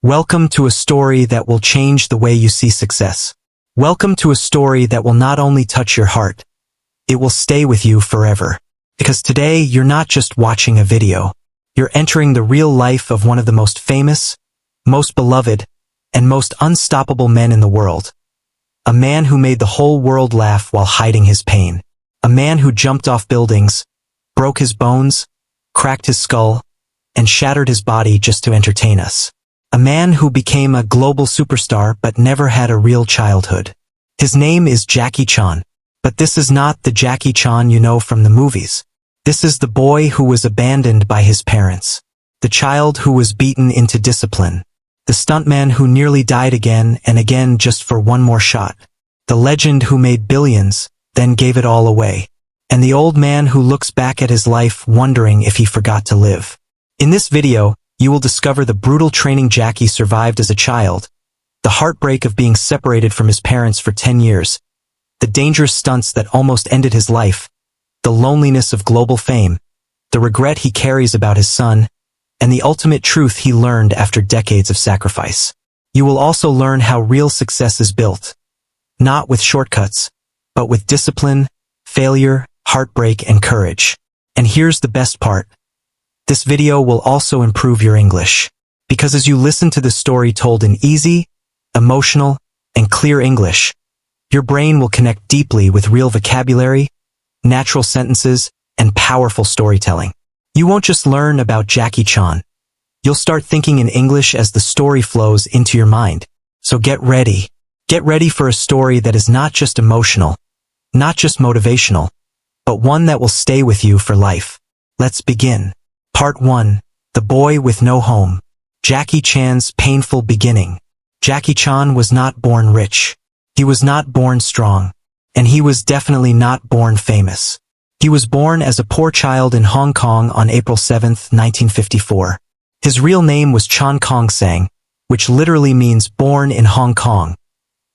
Welcome to a story that will change the way you see success. Welcome to a story that will not only touch your heart, it will stay with you forever. Because today, you're not just watching a video. You're entering the real life of one of the most famous, most beloved, and most unstoppable men in the world. A man who made the whole world laugh while hiding his pain. A man who jumped off buildings, broke his bones, cracked his skull, and shattered his body just to entertain us. A man who became a global superstar but never had a real childhood. His name is Jackie Chan. But this is not the Jackie Chan you know from the movies. This is the boy who was abandoned by his parents. The child who was beaten into discipline. The stuntman who nearly died again and again just for one more shot. The legend who made billions, then gave it all away. And the old man who looks back at his life wondering if he forgot to live. In this video, you will discover the brutal training Jackie survived as a child, the heartbreak of being separated from his parents for 10 years, the dangerous stunts that almost ended his life, the loneliness of global fame, the regret he carries about his son, and the ultimate truth he learned after decades of sacrifice. You will also learn how real success is built, not with shortcuts, but with discipline, failure, heartbreak, and courage. And here's the best part. This video will also improve your English. Because as you listen to the story told in easy, emotional, and clear English, your brain will connect deeply with real vocabulary, natural sentences, and powerful storytelling. You won't just learn about Jackie Chan. You'll start thinking in English as the story flows into your mind. So get ready. Get ready for a story that is not just emotional, not just motivational, but one that will stay with you for life. Let's begin. Part 1. The Boy with No Home. Jackie Chan's painful beginning. Jackie Chan was not born rich. He was not born strong. And he was definitely not born famous. He was born as a poor child in Hong Kong on April 7, 1954. His real name was Chan Kong Sang, which literally means born in Hong Kong.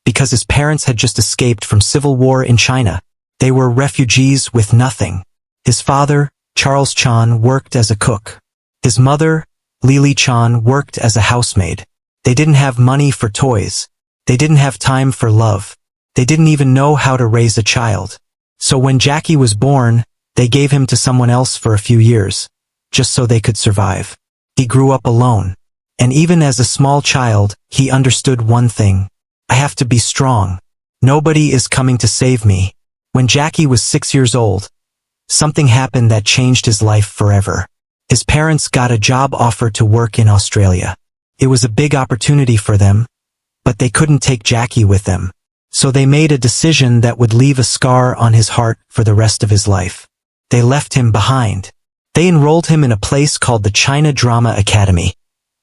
Because his parents had just escaped from civil war in China. They were refugees with nothing. His father, Charles Chan, worked as a cook. His mother, Lily Chan, worked as a housemaid. They didn't have money for toys. They didn't have time for love. They didn't even know how to raise a child. So when Jackie was born, they gave him to someone else for a few years, just so they could survive. He grew up alone. And even as a small child, he understood one thing. I have to be strong. Nobody is coming to save me. When Jackie was 6 years old, something happened that changed his life forever. His parents got a job offer to work in Australia. It was a big opportunity for them, but they couldn't take Jackie with them. So they made a decision that would leave a scar on his heart for the rest of his life. They left him behind. They enrolled him in a place called the China Drama Academy,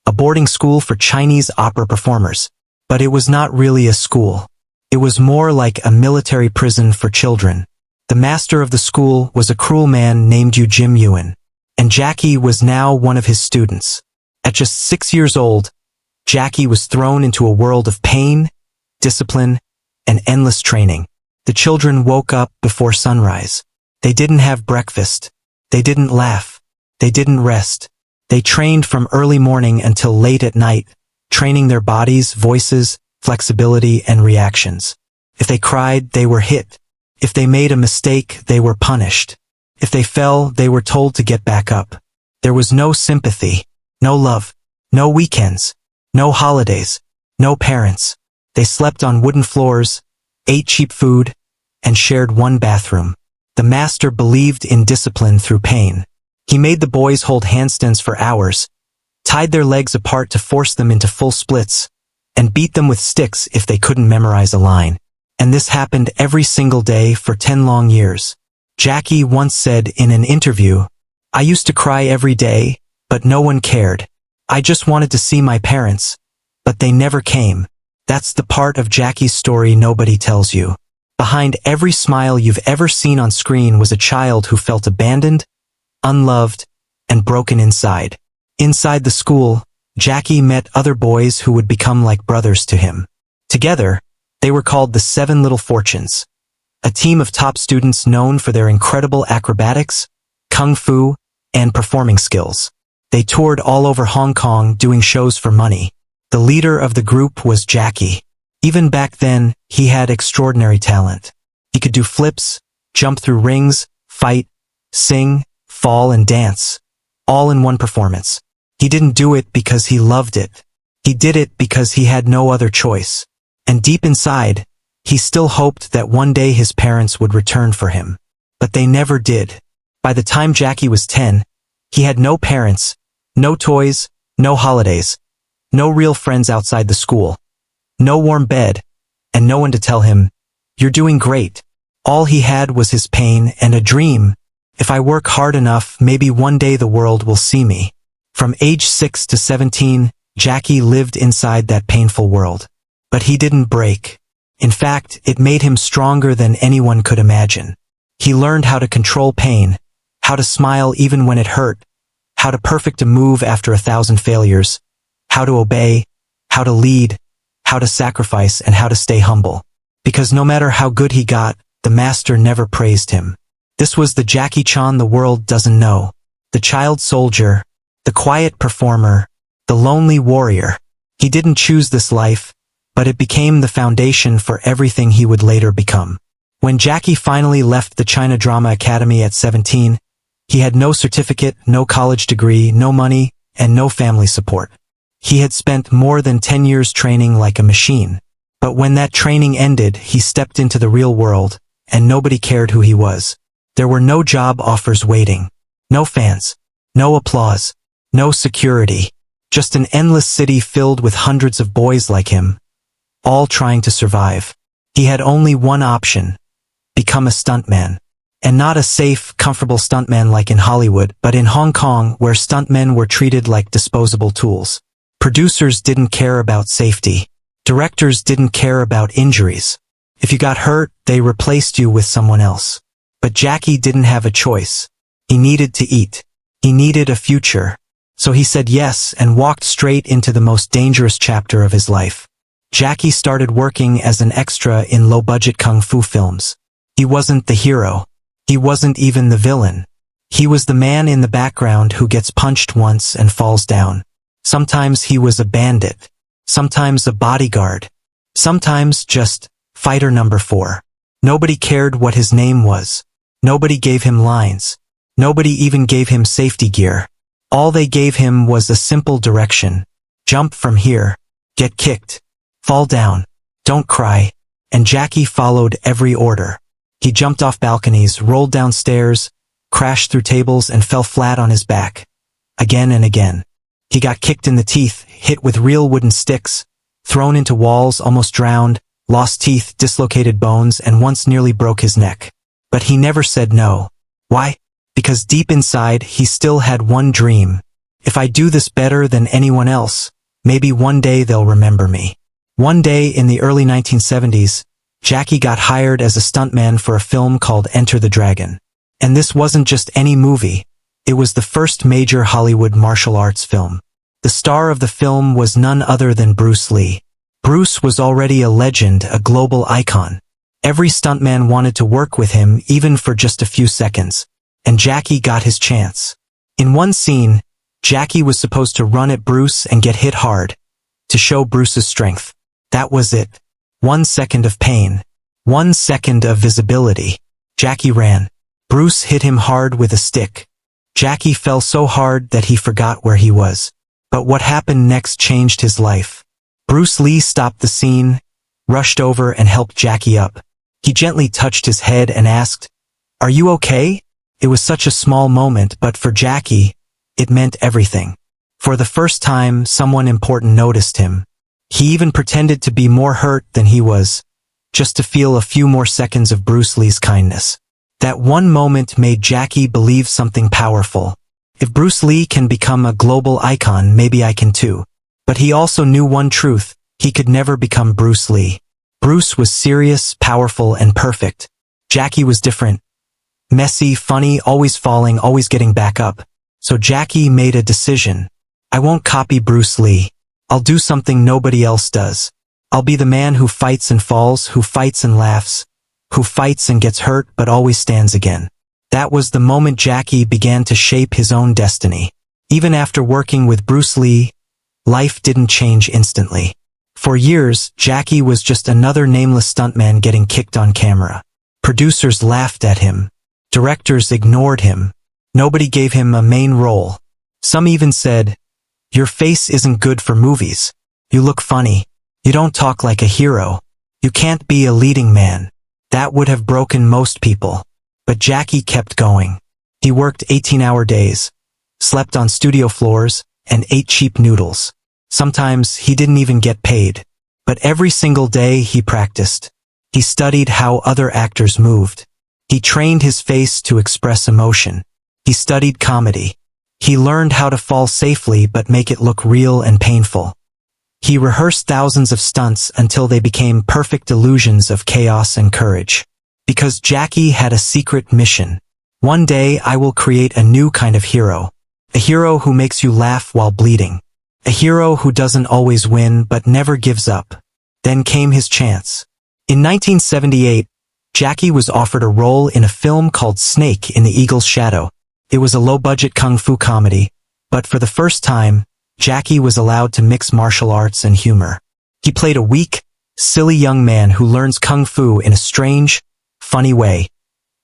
a boarding school for Chinese opera performers. But it was not really a school. It was more like a military prison for children. The master of the school was a cruel man named Jim Yuen, and Jackie was now one of his students. At just 6 years old, Jackie was thrown into a world of pain, discipline, and endless training. The children woke up before sunrise. They didn't have breakfast. They didn't laugh. They didn't rest. They trained from early morning until late at night, training their bodies, voices, flexibility, and reactions. If they cried, they were hit. If they made a mistake, they were punished. If they fell, they were told to get back up. There was no sympathy, no love, no weekends, no holidays, no parents. They slept on wooden floors, ate cheap food, and shared one bathroom. The master believed in discipline through pain. He made the boys hold handstands for hours, tied their legs apart to force them into full splits, and beat them with sticks if they couldn't memorize a line. And this happened every single day for 10 long years. Jackie once said in an interview, "I used to cry every day, but no one cared. I just wanted to see my parents, but they never came." That's the part of Jackie's story nobody tells you. Behind every smile you've ever seen on screen was a child who felt abandoned, unloved, and broken inside. Inside the school, Jackie met other boys who would become like brothers to him. Together, they were called the Seven Little Fortunes, a team of top students known for their incredible acrobatics, kung fu, and performing skills. They toured all over Hong Kong doing shows for money. The leader of the group was Jackie. Even back then, he had extraordinary talent. He could do flips, jump through rings, fight, sing, fall and dance, all in one performance. He didn't do it because he loved it. He did it because he had no other choice. And deep inside, he still hoped that one day his parents would return for him. But they never did. By the time Jackie was 10, he had no parents, no toys, no holidays, no real friends outside the school, no warm bed, and no one to tell him, "You're doing great." All he had was his pain and a dream. If I work hard enough, maybe one day the world will see me. From age 6 to 17, Jackie lived inside that painful world. But he didn't break. In fact, it made him stronger than anyone could imagine. He learned how to control pain, how to smile even when it hurt, how to perfect a move after 1,000 failures, how to obey, how to lead, how to sacrifice, and how to stay humble. Because no matter how good he got, the master never praised him. This was the Jackie Chan the world doesn't know. The child soldier, the quiet performer, the lonely warrior. He didn't choose this life, but it became the foundation for everything he would later become. When Jackie finally left the China Drama Academy at 17, he had no certificate, no college degree, no money, and no family support. He had spent more than 10 years training like a machine. But when that training ended, he stepped into the real world, and nobody cared who he was. There were no job offers waiting, no fans, no applause, no security, just an endless city filled with hundreds of boys like him, all trying to survive. He had only one option: become a stuntman. And not a safe, comfortable stuntman like in Hollywood, but in Hong Kong, where stuntmen were treated like disposable tools. Producers didn't care about safety. Directors didn't care about injuries. If you got hurt, they replaced you with someone else. But Jackie didn't have a choice. He needed to eat. He needed a future. So he said yes and walked straight into the most dangerous chapter of his life. Jackie started working as an extra in low-budget kung fu films. He wasn't the hero. He wasn't even the villain. He was the man in the background who gets punched once and falls down. Sometimes he was a bandit. Sometimes a bodyguard. Sometimes just fighter number 4. Nobody cared what his name was. Nobody gave him lines. Nobody even gave him safety gear. All they gave him was a simple direction. Jump from here. Get kicked. Fall down. Don't cry. And Jackie followed every order. He jumped off balconies, rolled down stairs, crashed through tables, and fell flat on his back. Again and again. He got kicked in the teeth, hit with real wooden sticks, thrown into walls, almost drowned, lost teeth, dislocated bones, and once nearly broke his neck. But he never said no. Why? Because deep inside, he still had one dream. If I do this better than anyone else, maybe one day they'll remember me. One day in the early 1970s, Jackie got hired as a stuntman for a film called Enter the Dragon. And this wasn't just any movie. It was the first major Hollywood martial arts film. The star of the film was none other than Bruce Lee. Bruce was already a legend, a global icon. Every stuntman wanted to work with him, even for just a few seconds. And Jackie got his chance. In one scene, Jackie was supposed to run at Bruce and get hit hard, to show Bruce's strength. That was it. 1 second of pain. 1 second of visibility. Jackie ran. Bruce hit him hard with a stick. Jackie fell so hard that he forgot where he was. But what happened next changed his life. Bruce Lee stopped the scene, rushed over and helped Jackie up. He gently touched his head and asked, "Are you okay?" It was such a small moment, but for Jackie, it meant everything. For the first time, someone important noticed him. He even pretended to be more hurt than he was, just to feel a few more seconds of Bruce Lee's kindness. That one moment made Jackie believe something powerful. If Bruce Lee can become a global icon, maybe I can too. But he also knew one truth: he could never become Bruce Lee. Bruce was serious, powerful, and perfect. Jackie was different. Messy, funny, always falling, always getting back up. So Jackie made a decision. I won't copy Bruce Lee. I'll do something nobody else does. I'll be the man who fights and falls, who fights and laughs, who fights and gets hurt but always stands again. That was the moment Jackie began to shape his own destiny. Even after working with Bruce Lee, life didn't change instantly. For years, Jackie was just another nameless stuntman getting kicked on camera. Producers laughed at him. Directors ignored him. Nobody gave him a main role. Some even said, "Your face isn't good for movies. You look funny. You don't talk like a hero. You can't be a leading man." That would have broken most people. But Jackie kept going. He worked 18-hour days, slept on studio floors, and ate cheap noodles. Sometimes he didn't even get paid. But every single day he practiced. He studied how other actors moved. He trained his face to express emotion. He studied comedy. He learned how to fall safely but make it look real and painful. He rehearsed thousands of stunts until they became perfect illusions of chaos and courage. Because Jackie had a secret mission. One day I will create a new kind of hero. A hero who makes you laugh while bleeding. A hero who doesn't always win but never gives up. Then came his chance. In 1978, Jackie was offered a role in a film called Snake in the Eagle's Shadow. It was a low-budget kung fu comedy, but for the first time, Jackie was allowed to mix martial arts and humor. He played a weak, silly young man who learns kung fu in a strange, funny way,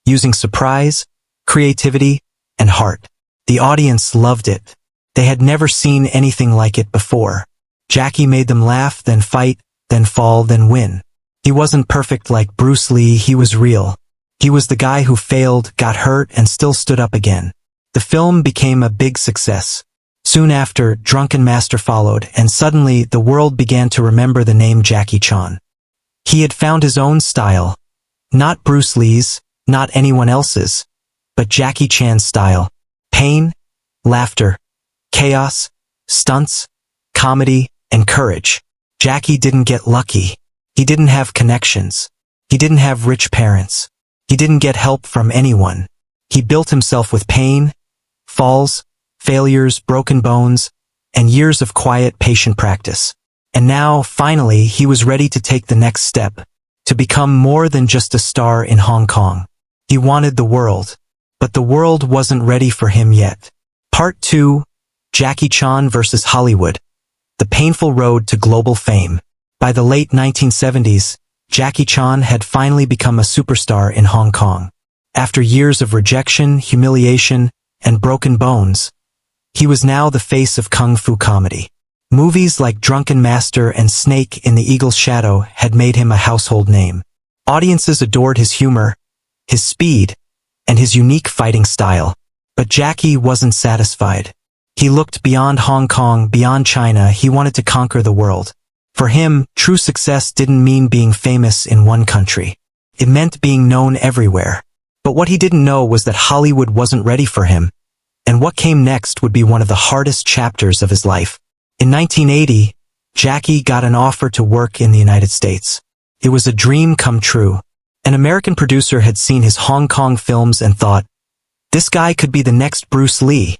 using surprise, creativity, and heart. The audience loved it. They had never seen anything like it before. Jackie made them laugh, then fight, then fall, then win. He wasn't perfect like Bruce Lee, he was real. He was the guy who failed, got hurt, and still stood up again. The film became a big success. Soon after, Drunken Master followed, and suddenly the world began to remember the name Jackie Chan. He had found his own style. Not Bruce Lee's, not anyone else's, but Jackie Chan's style. Pain, laughter, chaos, stunts, comedy, and courage. Jackie didn't get lucky. He didn't have connections. He didn't have rich parents. He didn't get help from anyone. He built himself with pain, falls, failures, broken bones, and years of quiet, patient practice. And now, finally, he was ready to take the next step, to become more than just a star in Hong Kong. He wanted the world, but the world wasn't ready for him yet. Part 2, Jackie Chan vs. Hollywood. The painful road to global fame. By the late 1970s, Jackie Chan had finally become a superstar in Hong Kong. After years of rejection, humiliation, and broken bones, he was now the face of kung fu comedy. Movies like Drunken Master and Snake in the Eagle's Shadow had made him a household name. Audiences adored his humor, his speed, and his unique fighting style. But Jackie wasn't satisfied. He looked beyond Hong Kong, beyond China. He wanted to conquer the world. For him, true success didn't mean being famous in one country. It meant being known everywhere. But what he didn't know was that Hollywood wasn't ready for him, and what came next would be one of the hardest chapters of his life. In 1980, Jackie got an offer to work in the United States. It was a dream come true. An American producer had seen his Hong Kong films and thought, this guy could be the next Bruce Lee.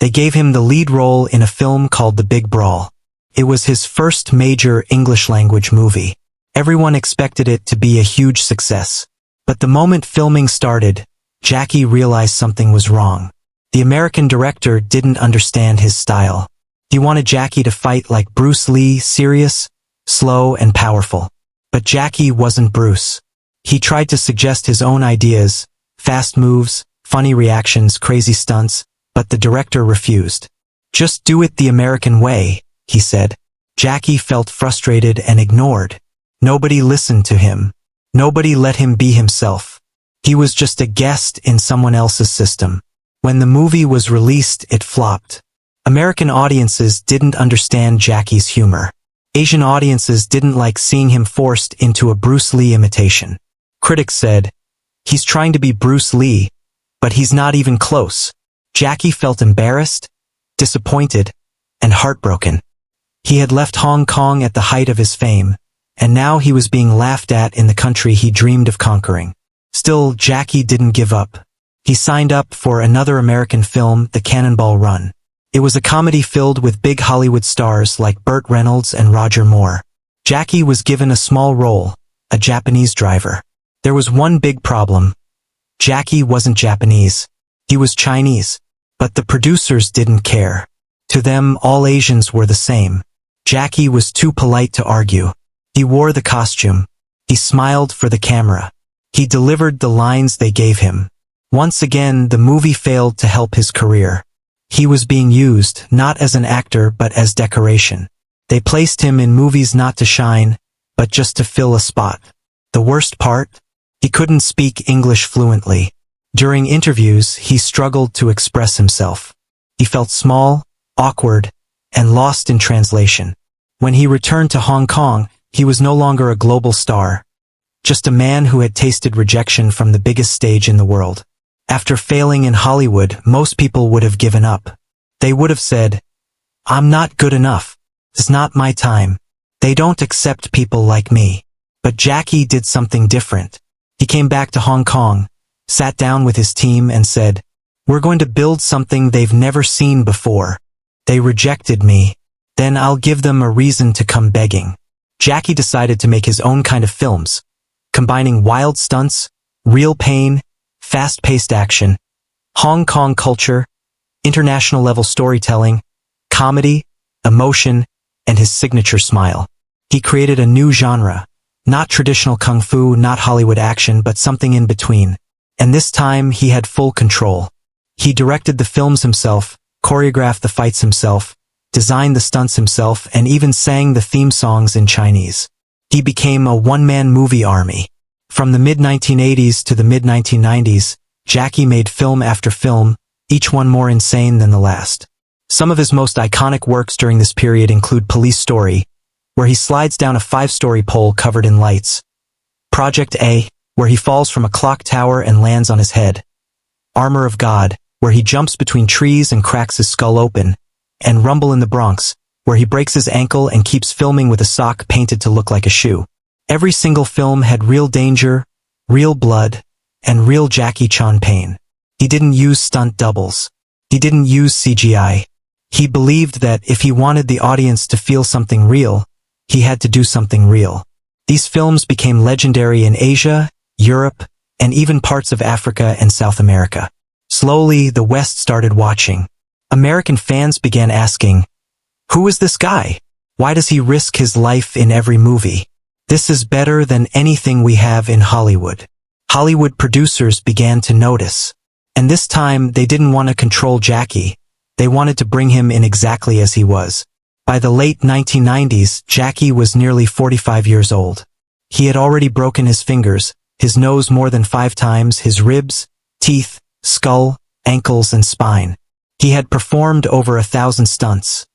They gave him the lead role in a film called The Big Brawl. It was his first major English-language movie. Everyone expected it to be a huge success. But the moment filming started, Jackie realized something was wrong. The American director didn't understand his style. He wanted Jackie to fight like Bruce Lee, serious, slow, and powerful. But Jackie wasn't Bruce. He tried to suggest his own ideas, fast moves, funny reactions, crazy stunts, but the director refused. Just do it the American way, he said. Jackie felt frustrated and ignored. Nobody listened to him. Nobody let him be himself. He was just a guest in someone else's system. When the movie was released, it flopped. American audiences didn't understand Jackie's humor. Asian audiences didn't like seeing him forced into a Bruce Lee imitation. Critics said, he's trying to be Bruce Lee, but he's not even close. Jackie felt embarrassed, disappointed, and heartbroken. He had left Hong Kong at the height of his fame, and now he was being laughed at in the country he dreamed of conquering. Still, Jackie didn't give up. He signed up for another American film, The Cannonball Run. It was a comedy filled with big Hollywood stars like Burt Reynolds and Roger Moore. Jackie was given a small role, a Japanese driver. There was one big problem. Jackie wasn't Japanese. He was Chinese. But the producers didn't care. To them, all Asians were the same. Jackie was too polite to argue. He wore the costume. He smiled for the camera. He delivered the lines they gave him. Once again, the movie failed to help his career. He was being used, not as an actor but as decoration. They placed him in movies not to shine, but just to fill a spot. The worst part? He couldn't speak English fluently. During interviews, he struggled to express himself. He felt small, awkward, and lost in translation. When he returned to Hong Kong, he was no longer a global star, just a man who had tasted rejection from the biggest stage in the world. After failing in Hollywood, most people would have given up. They would have said, "I'm not good enough. It's not my time. They don't accept people like me." But Jackie did something different. He came back to Hong Kong, sat down with his team and said, "We're going to build something they've never seen before. They rejected me. Then I'll give them a reason to come begging." Jackie decided to make his own kind of films, combining wild stunts, real pain, fast-paced action, Hong Kong culture, international-level storytelling, comedy, emotion, and his signature smile. He created a new genre, not traditional kung fu, not Hollywood action, but something in between. And this time, he had full control. He directed the films himself, choreographed the fights himself, designed the stunts himself, and even sang the theme songs in Chinese. He became a one-man movie army. From the mid-1980s to the mid-1990s, Jackie made film after film, each one more insane than the last. Some of his most iconic works during this period include Police Story, where he slides down a 5-story pole covered in lights, Project A, where he falls from a clock tower and lands on his head, Armor of God, where he jumps between trees and cracks his skull open, and Rumble in the Bronx, where he breaks his ankle and keeps filming with a sock painted to look like a shoe. Every single film had real danger, real blood, and real Jackie Chan pain. He didn't use stunt doubles. He didn't use CGI. He believed that if he wanted the audience to feel something real, he had to do something real. These films became legendary in Asia, Europe, and even parts of Africa and South America. Slowly, the West started watching. American fans began asking, "Who is this guy? Why does he risk his life in every movie? This is better than anything we have in Hollywood." Hollywood producers began to notice. And this time, they didn't want to control Jackie. They wanted to bring him in exactly as he was. By the late 1990s, Jackie was nearly 45 years old. He had already broken his fingers, his nose more than 5 times, his ribs, teeth, skull, ankles, and spine. He had performed over 1,000 stunts,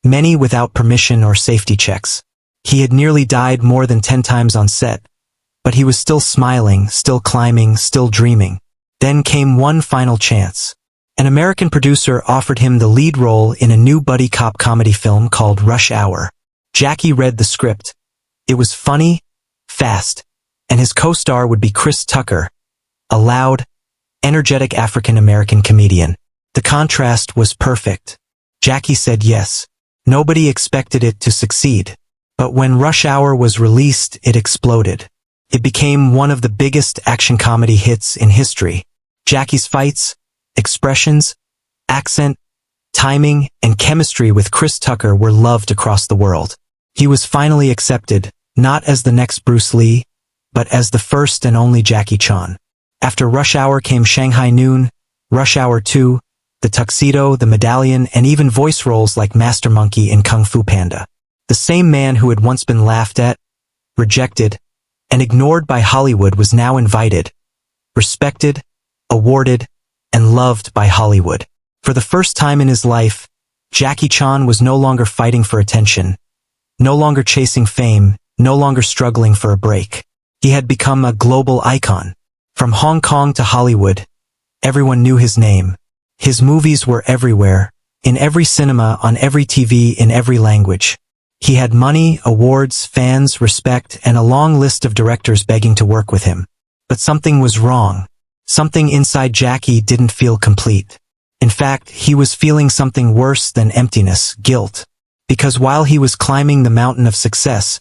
many without permission or safety checks. He had nearly died more than 10 times on set, but he was still smiling, still climbing, still dreaming. Then came one final chance. An American producer offered him the lead role in a new buddy cop comedy film called Rush Hour. Jackie read the script. It was funny, fast, and his co-star would be Chris Tucker, a loud, energetic African-American comedian. The contrast was perfect. Jackie said yes. Nobody expected it to succeed. But when Rush Hour was released, it exploded. It became one of the biggest action comedy hits in history. Jackie's fights, expressions, accent, timing, and chemistry with Chris Tucker were loved across the world. He was finally accepted, not as the next Bruce Lee, but as the first and only Jackie Chan. After Rush Hour came Shanghai Noon, Rush Hour 2, The Tuxedo, The Medallion, and even voice roles like Master Monkey in Kung Fu Panda. The same man who had once been laughed at, rejected, and ignored by Hollywood was now invited, respected, awarded, and loved by Hollywood. For the first time in his life, Jackie Chan was no longer fighting for attention, no longer chasing fame, no longer struggling for a break. He had become a global icon. From Hong Kong to Hollywood, everyone knew his name. His movies were everywhere, in every cinema, on every TV, in every language. He had money, awards, fans, respect, and a long list of directors begging to work with him. But something was wrong. Something inside Jackie didn't feel complete. In fact, he was feeling something worse than emptiness, guilt. Because while he was climbing the mountain of success,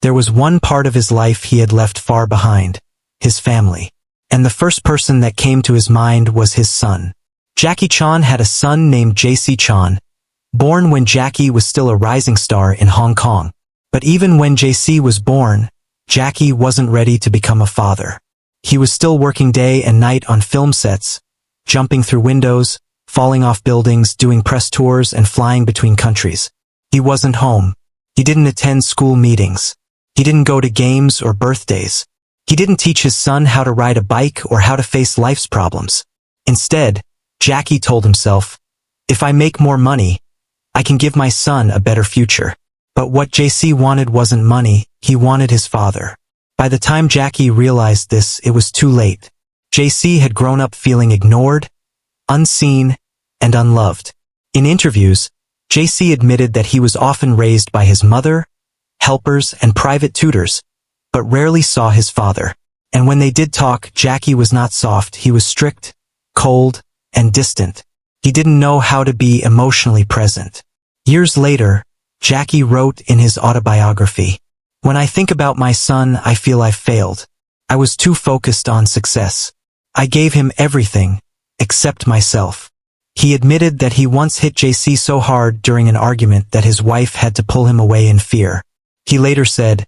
there was one part of his life he had left far behind, his family. And the first person that came to his mind was his son. Jackie Chan had a son named JC Chan, born when Jackie was still a rising star in Hong Kong. But even when JC was born, Jackie wasn't ready to become a father. He was still working day and night on film sets, jumping through windows, falling off buildings, doing press tours, and flying between countries. He wasn't home. He didn't attend school meetings. He didn't go to games or birthdays. He didn't teach his son how to ride a bike or how to face life's problems. Instead, Jackie told himself, if I make more money, I can give my son a better future. But what JC wanted wasn't money, he wanted his father. By the time Jackie realized this, it was too late. JC had grown up feeling ignored, unseen, and unloved. In interviews, JC admitted that he was often raised by his mother, helpers, and private tutors, but rarely saw his father. And when they did talk, Jackie was not soft, he was strict, cold, and distant. He didn't know how to be emotionally present. Years later, Jackie wrote in his autobiography, "When I think about my son, I feel I've failed. I was too focused on success. I gave him everything, except myself." He admitted that he once hit JC so hard during an argument that his wife had to pull him away in fear. He later said,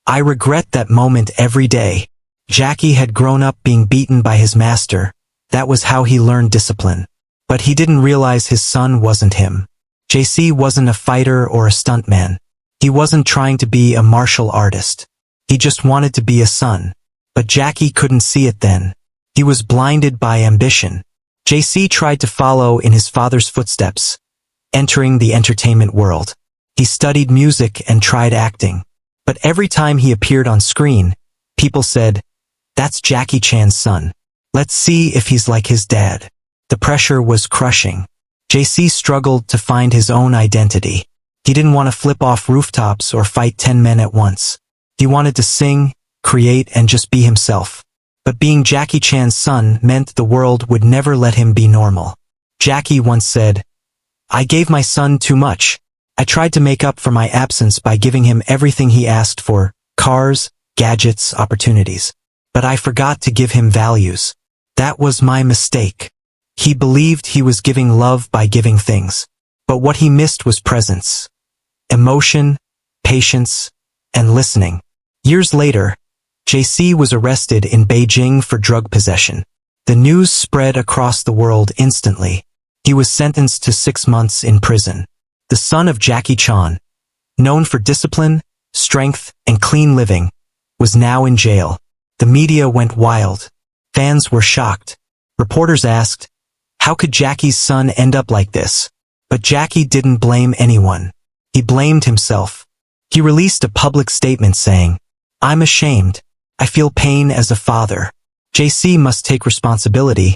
"I regret that moment every day." Jackie had grown up being beaten by his master. That was how he learned discipline. But he didn't realize his son wasn't him. JC wasn't a fighter or a stuntman. He wasn't trying to be a martial artist. He just wanted to be a son. But Jackie couldn't see it then. He was blinded by ambition. JC tried to follow in his father's footsteps, entering the entertainment world. He studied music and tried acting. But every time he appeared on screen, people said, "That's Jackie Chan's son. Let's see if he's like his dad." The pressure was crushing. JC struggled to find his own identity. He didn't want to flip off rooftops or fight 10 men at once. He wanted to sing, create, and just be himself. But being Jackie Chan's son meant the world would never let him be normal. Jackie once said, "I gave my son too much. I tried to make up for my absence by giving him everything he asked for, cars, gadgets, opportunities. But I forgot to give him values. That was my mistake." He believed he was giving love by giving things. But what he missed was presence, emotion, patience, and listening. Years later, JC was arrested in Beijing for drug possession. The news spread across the world instantly. He was sentenced to 6 months in prison. The son of Jackie Chan, known for discipline, strength, and clean living, was now in jail. The media went wild. Fans were shocked. Reporters asked, how could Jackie's son end up like this? But Jackie didn't blame anyone. He blamed himself. He released a public statement saying, "I'm ashamed. I feel pain as a father. JC must take responsibility,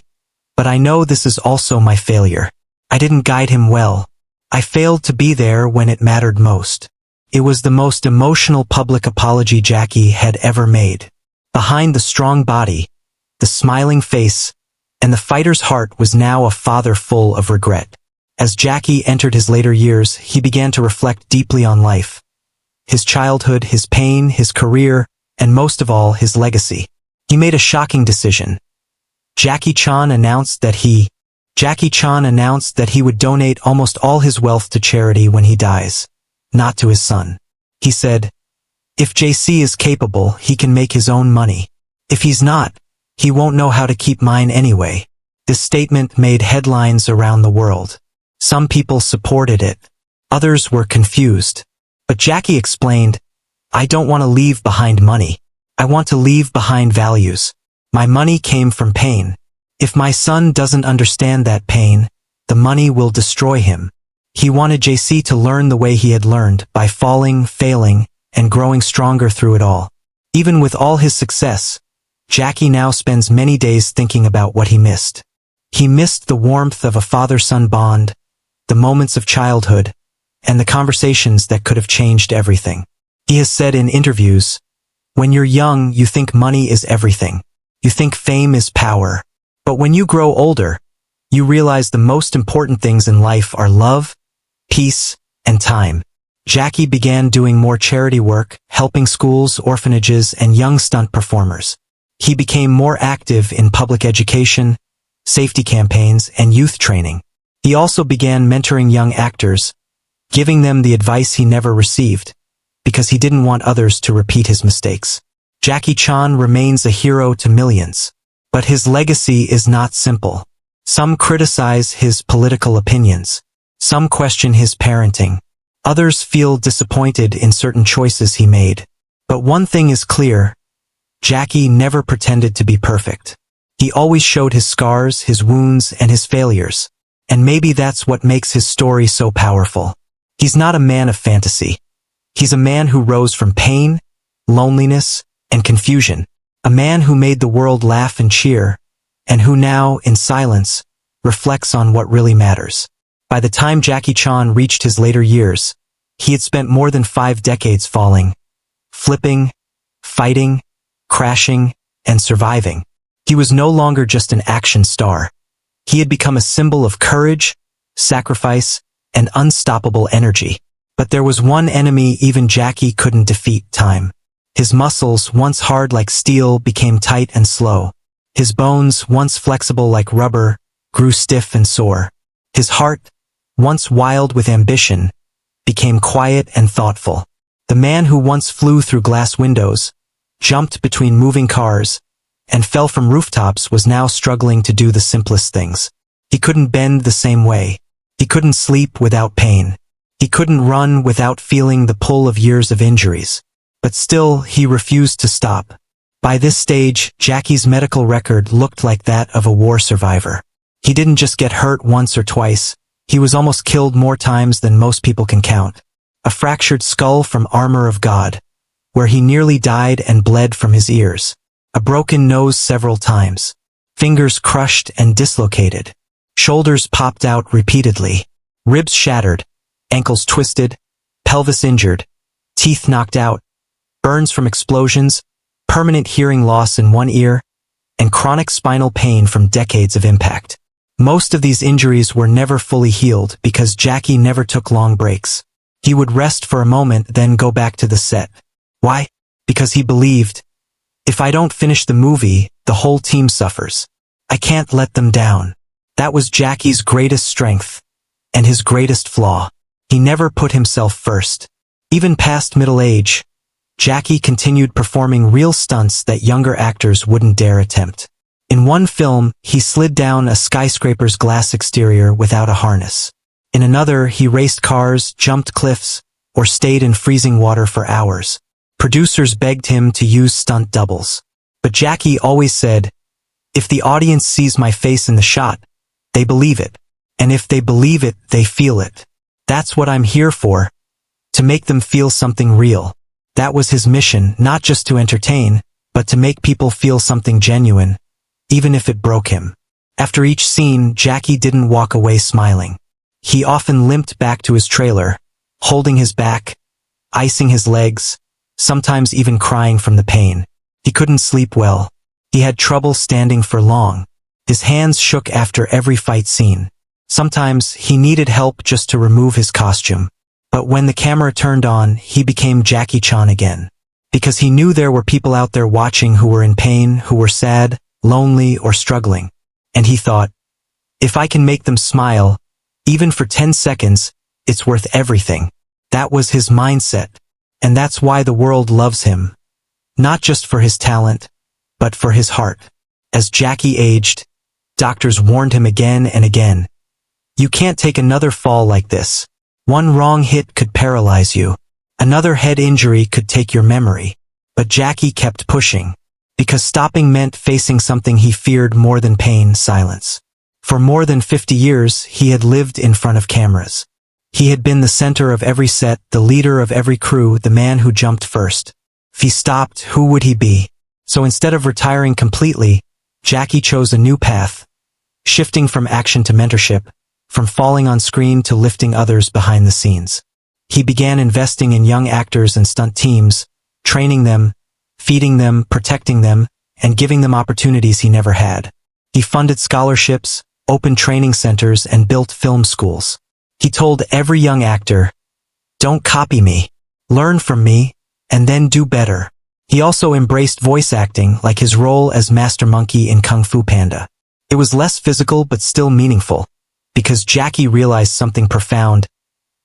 but I know this is also my failure. I didn't guide him well. I failed to be there when it mattered most." It was the most emotional public apology Jackie had ever made. Behind the strong body, the smiling face, and the fighter's heart was now a father full of regret. As Jackie entered his later years, he began to reflect deeply on life. His childhood, his pain, his career, and most of all, his legacy. He made a shocking decision. Jackie Chan announced that he would donate almost all his wealth to charity when he dies, not to his son. He said, "If JC is capable, he can make his own money. If he's not, he won't know how to keep mine anyway." This statement made headlines around the world. Some people supported it. Others were confused. But Jackie explained, "I don't want to leave behind money. I want to leave behind values. My money came from pain. If my son doesn't understand that pain, the money will destroy him." He wanted JC to learn the way he had learned, by falling, failing, and growing stronger through it all. Even with all his success, Jackie now spends many days thinking about what he missed. He missed the warmth of a father-son bond, the moments of childhood, and the conversations that could have changed everything. He has said in interviews, "When you're young, you think money is everything. You think fame is power. But when you grow older, you realize the most important things in life are love, peace, and time." Jackie began doing more charity work, helping schools, orphanages, and young stunt performers. He became more active in public education, safety campaigns, and youth training. He also began mentoring young actors, giving them the advice he never received, because he didn't want others to repeat his mistakes. Jackie Chan remains a hero to millions, but his legacy is not simple. Some criticize his political opinions. Some question his parenting. Others feel disappointed in certain choices he made. But one thing is clear: Jackie never pretended to be perfect. He always showed his scars, his wounds, and his failures. And maybe that's what makes his story so powerful. He's not a man of fantasy. He's a man who rose from pain, loneliness, and confusion. A man who made the world laugh and cheer, and who now, in silence, reflects on what really matters. By the time Jackie Chan reached his later years, he had spent more than 5 decades falling, flipping, fighting, crashing, and surviving. He was no longer just an action star. He had become a symbol of courage, sacrifice, and unstoppable energy. But there was one enemy even Jackie couldn't defeat: time. His muscles, once hard like steel, became tight and slow. His bones, once flexible like rubber, grew stiff and sore. His heart, once wild with ambition, became quiet and thoughtful. The man who once flew through glass windows, jumped between moving cars, and fell from rooftops was now struggling to do the simplest things. He couldn't bend the same way. He couldn't sleep without pain. He couldn't run without feeling the pull of years of injuries. But still, he refused to stop. By this stage, Jackie's medical record looked like that of a war survivor. He didn't just get hurt once or twice. He was almost killed more times than most people can count. A fractured skull from Armor of God, where he nearly died and bled from his ears. A broken nose several times. Fingers crushed and dislocated. Shoulders popped out repeatedly. Ribs shattered. Ankles twisted. Pelvis injured. Teeth knocked out. Burns from explosions. Permanent hearing loss in one ear. And chronic spinal pain from decades of impact. Most of these injuries were never fully healed because Jackie never took long breaks. He would rest for a moment, then go back to the set. Why? Because he believed, if I don't finish the movie, the whole team suffers. I can't let them down. That was Jackie's greatest strength, and his greatest flaw. He never put himself first. Even past middle age, Jackie continued performing real stunts that younger actors wouldn't dare attempt. In one film, he slid down a skyscraper's glass exterior without a harness. In another, he raced cars, jumped cliffs, or stayed in freezing water for hours. Producers begged him to use stunt doubles. But Jackie always said, if the audience sees my face in the shot, they believe it. And if they believe it, they feel it. That's what I'm here for. To make them feel something real. That was his mission, not just to entertain, but to make people feel something genuine, even if it broke him. After each scene, Jackie didn't walk away smiling. He often limped back to his trailer, holding his back, icing his legs, sometimes even crying from the pain. He couldn't sleep well. He had trouble standing for long. His hands shook after every fight scene. Sometimes he needed help just to remove his costume. But when the camera turned on, he became Jackie Chan again. Because he knew there were people out there watching who were in pain, who were sad, lonely, or struggling. And he thought, if I can make them smile, even for 10 seconds, it's worth everything. That was his mindset. And that's why the world loves him. Not just for his talent, but for his heart. As Jackie aged, doctors warned him again and again. You can't take another fall like this. One wrong hit could paralyze you. Another head injury could take your memory. But Jackie kept pushing. Because stopping meant facing something he feared more than pain: silence. For more than 50 years, he had lived in front of cameras. He had been the center of every set, the leader of every crew, the man who jumped first. If he stopped, who would he be? So instead of retiring completely, Jackie chose a new path, shifting from action to mentorship, from falling on screen to lifting others behind the scenes. He began investing in young actors and stunt teams, training them, feeding them, protecting them, and giving them opportunities he never had. He funded scholarships, opened training centers, and built film schools. He told every young actor, don't copy me, learn from me, and then do better. He also embraced voice acting, like his role as Master Monkey in Kung Fu Panda. It was less physical but still meaningful, because Jackie realized something profound.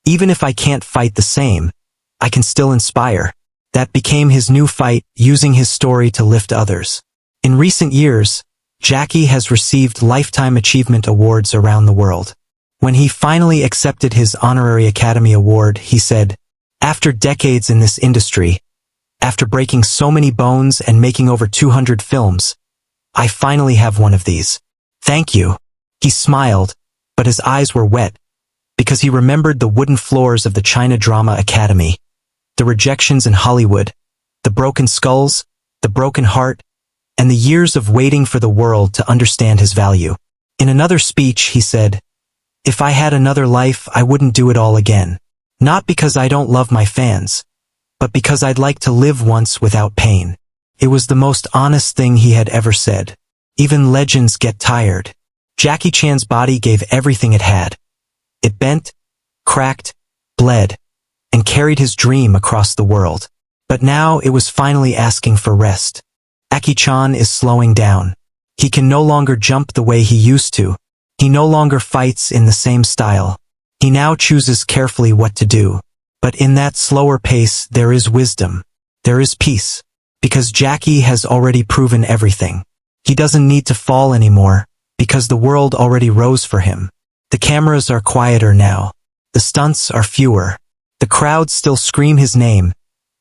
Even if I can't fight the same, I can still inspire. That became his new fight, using his story to lift others. In recent years, Jackie has received Lifetime Achievement Awards around the world. When he finally accepted his honorary Academy Award, he said, "After decades in this industry, after breaking so many bones and making over 200 films, I finally have one of these. Thank you." He smiled, but his eyes were wet, because he remembered the wooden floors of the China Drama Academy, the rejections in Hollywood, the broken skulls, the broken heart, and the years of waiting for the world to understand his value. In another speech, he said, "If I had another life, I wouldn't do it all again. Not because I don't love my fans, but because I'd like to live once without pain." It was the most honest thing he had ever said. Even legends get tired. Jackie Chan's body gave everything it had. It bent, cracked, bled, and carried his dream across the world. But now it was finally asking for rest. Jackie Chan is slowing down. He can no longer jump the way he used to. He no longer fights in the same style. He now chooses carefully what to do. But in that slower pace there is wisdom. There is peace. Because Jackie has already proven everything. He doesn't need to fall anymore, because the world already rose for him. The cameras are quieter now. The stunts are fewer. The crowds still scream his name.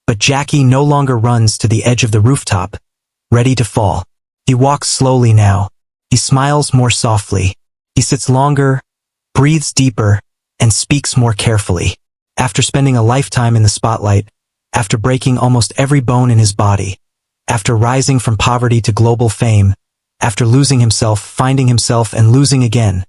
But Jackie no longer runs to the edge of the rooftop, ready to fall. He walks slowly now. He smiles more softly. He sits longer, breathes deeper, and speaks more carefully. After spending a lifetime in the spotlight, after breaking almost every bone in his body, after rising from poverty to global fame, after losing himself, finding himself, and losing again,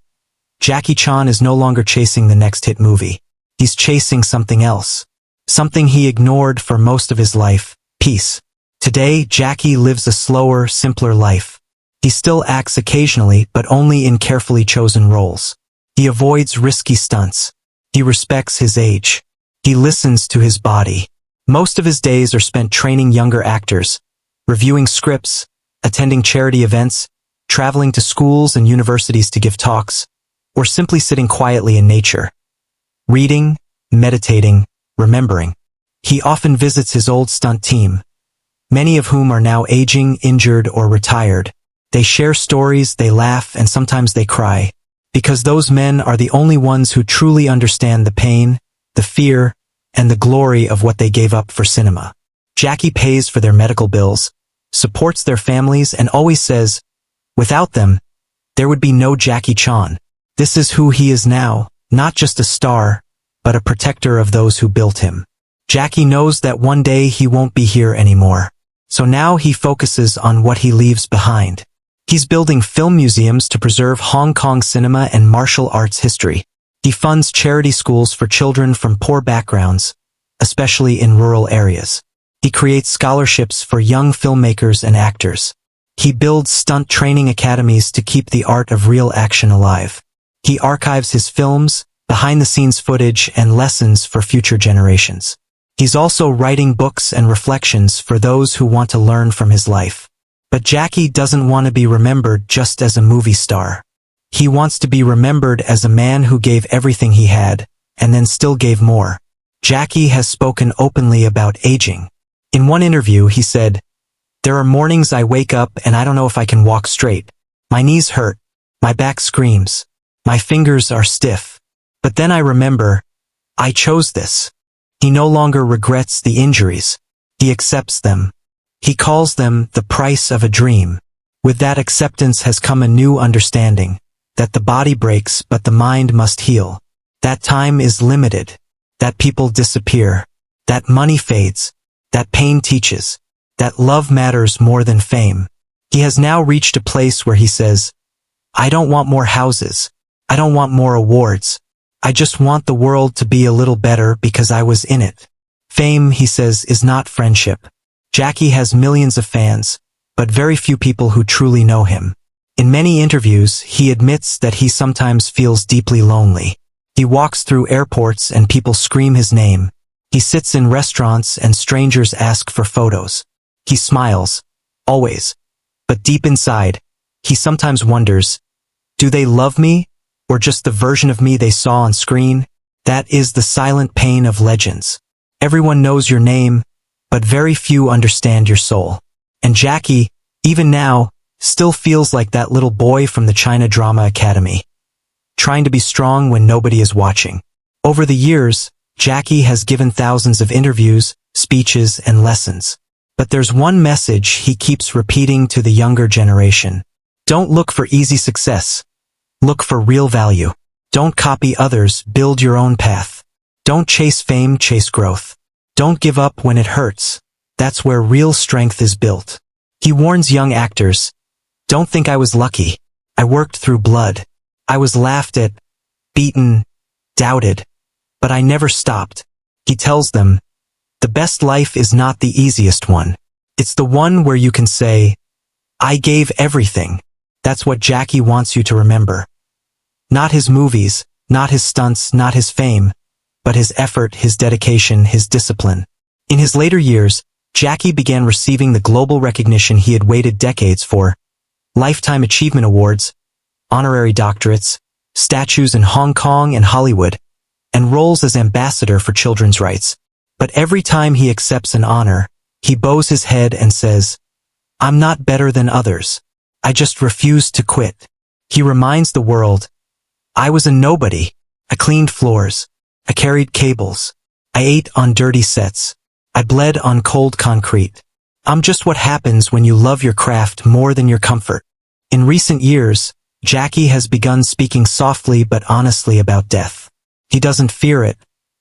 Jackie Chan is no longer chasing the next hit movie. He's chasing something else. Something he ignored for most of his life: peace. Today, Jackie lives a slower, simpler life. He still acts occasionally, but only in carefully chosen roles. He avoids risky stunts. He respects his age. He listens to his body. Most of his days are spent training younger actors, reviewing scripts, attending charity events, traveling to schools and universities to give talks, or simply sitting quietly in nature. Reading, meditating, remembering. He often visits his old stunt team, many of whom are now aging, injured, or retired. They share stories, they laugh, and sometimes they cry, because those men are the only ones who truly understand the pain, the fear, and the glory of what they gave up for cinema. Jackie pays for their medical bills, supports their families, and always says, without them, there would be no Jackie Chan. This is who he is now, not just a star, but a protector of those who built him. Jackie knows that one day he won't be here anymore. So now he focuses on what he leaves behind. He's building film museums to preserve Hong Kong cinema and martial arts history. He funds charity schools for children from poor backgrounds, especially in rural areas. He creates scholarships for young filmmakers and actors. He builds stunt training academies to keep the art of real action alive. He archives his films, behind-the-scenes footage, and lessons for future generations. He's also writing books and reflections for those who want to learn from his life. But Jackie doesn't want to be remembered just as a movie star. He wants to be remembered as a man who gave everything he had, and then still gave more. Jackie has spoken openly about aging. In one interview, he said, "There are mornings I wake up and I don't know if I can walk straight. My knees hurt. My back screams. My fingers are stiff. But then I remember, I chose this." He no longer regrets the injuries. He accepts them. He calls them the price of a dream. With that acceptance has come a new understanding, that the body breaks but the mind must heal. That time is limited. That people disappear. That money fades. That pain teaches. That love matters more than fame. He has now reached a place where he says, I don't want more houses. I don't want more awards. I just want the world to be a little better because I was in it. Fame, he says, is not friendship. Jackie has millions of fans, but very few people who truly know him. In many interviews, he admits that he sometimes feels deeply lonely. He walks through airports and people scream his name. He sits in restaurants and strangers ask for photos. He smiles, always. But deep inside, he sometimes wonders, do they love me, or just the version of me they saw on screen. That is the silent pain of legends. Everyone knows your name, but very few understand your soul. And Jackie, even now, still feels like that little boy from the China Drama Academy, trying to be strong when nobody is watching. Over the years, Jackie has given thousands of interviews, speeches, and lessons. But there's one message he keeps repeating to the younger generation. Don't look for easy success. Look for real value. Don't copy others, build your own path. Don't chase fame, chase growth. Don't give up when it hurts. That's where real strength is built. He warns young actors, don't think I was lucky. I worked through blood. I was laughed at, beaten, doubted. But I never stopped. He tells them, the best life is not the easiest one. It's the one where you can say, I gave everything. That's what Jackie wants you to remember. Not his movies, not his stunts, not his fame, but his effort, his dedication, his discipline. In his later years, Jackie began receiving the global recognition he had waited decades for. Lifetime Achievement Awards, honorary doctorates, statues in Hong Kong and Hollywood, and roles as ambassador for children's rights. But every time he accepts an honor, he bows his head and says, I'm not better than others. I just refuse to quit. He reminds the world, I was a nobody. I cleaned floors. I carried cables. I ate on dirty sets. I bled on cold concrete. I'm just what happens when you love your craft more than your comfort. In recent years, Jackie has begun speaking softly but honestly about death. He doesn't fear it,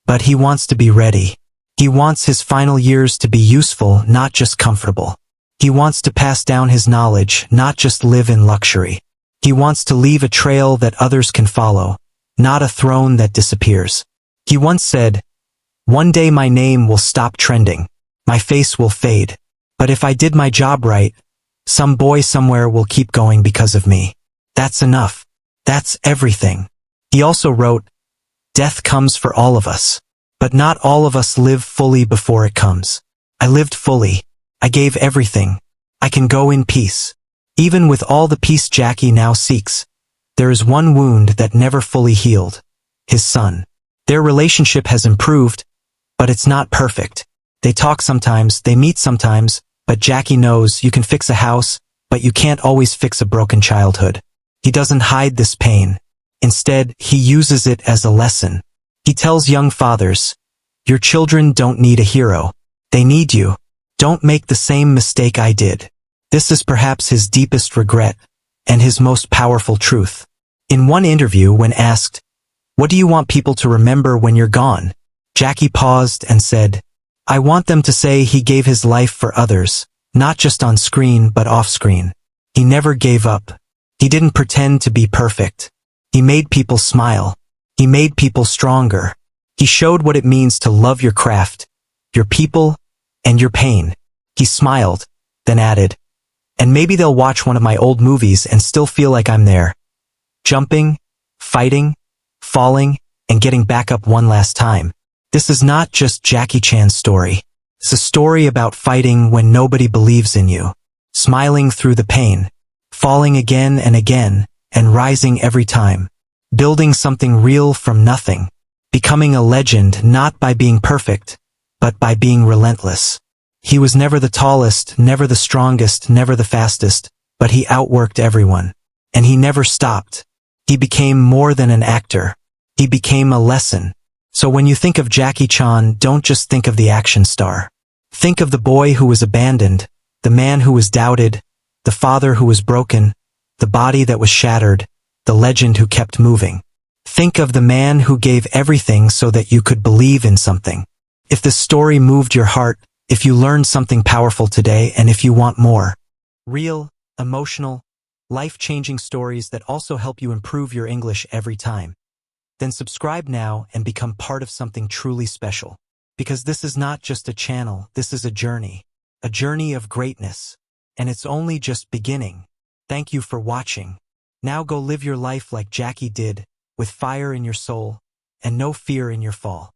but he wants to be ready. He wants his final years to be useful, not just comfortable. He wants to pass down his knowledge, not just live in luxury. He wants to leave a trail that others can follow, not a throne that disappears. He once said, one day my name will stop trending. My face will fade. But if I did my job right, some boy somewhere will keep going because of me. That's enough. That's everything. He also wrote, death comes for all of us, but not all of us live fully before it comes. I lived fully. I gave everything. I can go in peace. Even with all the peace Jackie now seeks, there is one wound that never fully healed. His son. Their relationship has improved, but it's not perfect. They talk sometimes, they meet sometimes, but Jackie knows you can fix a house, but you can't always fix a broken childhood. He doesn't hide this pain. Instead, he uses it as a lesson. He tells young fathers, your children don't need a hero. They need you. Don't make the same mistake I did. This is perhaps his deepest regret, and his most powerful truth. In one interview, when asked, what do you want people to remember when you're gone? Jackie paused and said, I want them to say he gave his life for others, not just on screen but off screen. He never gave up. He didn't pretend to be perfect. He made people smile. He made people stronger. He showed what it means to love your craft, your people, and your pain. He smiled, then added, and maybe they'll watch one of my old movies and still feel like I'm there. Jumping, fighting, falling, and getting back up one last time. This is not just Jackie Chan's story. It's a story about fighting when nobody believes in you, smiling through the pain, falling again and again, and rising every time, building something real from nothing, becoming a legend not by being perfect, but by being relentless. He was never the tallest, never the strongest, never the fastest, but he outworked everyone. And he never stopped. He became more than an actor. He became a lesson. So when you think of Jackie Chan, don't just think of the action star. Think of the boy who was abandoned, the man who was doubted, the father who was broken, the body that was shattered, the legend who kept moving. Think of the man who gave everything so that you could believe in something. If this story moved your heart, if you learned something powerful today, and if you want more real, emotional, life-changing stories that also help you improve your English every time, then subscribe now and become part of something truly special. Because this is not just a channel, this is a journey of greatness. And it's only just beginning. Thank you for watching. Now go live your life like Jackie did, with fire in your soul, and no fear in your fall.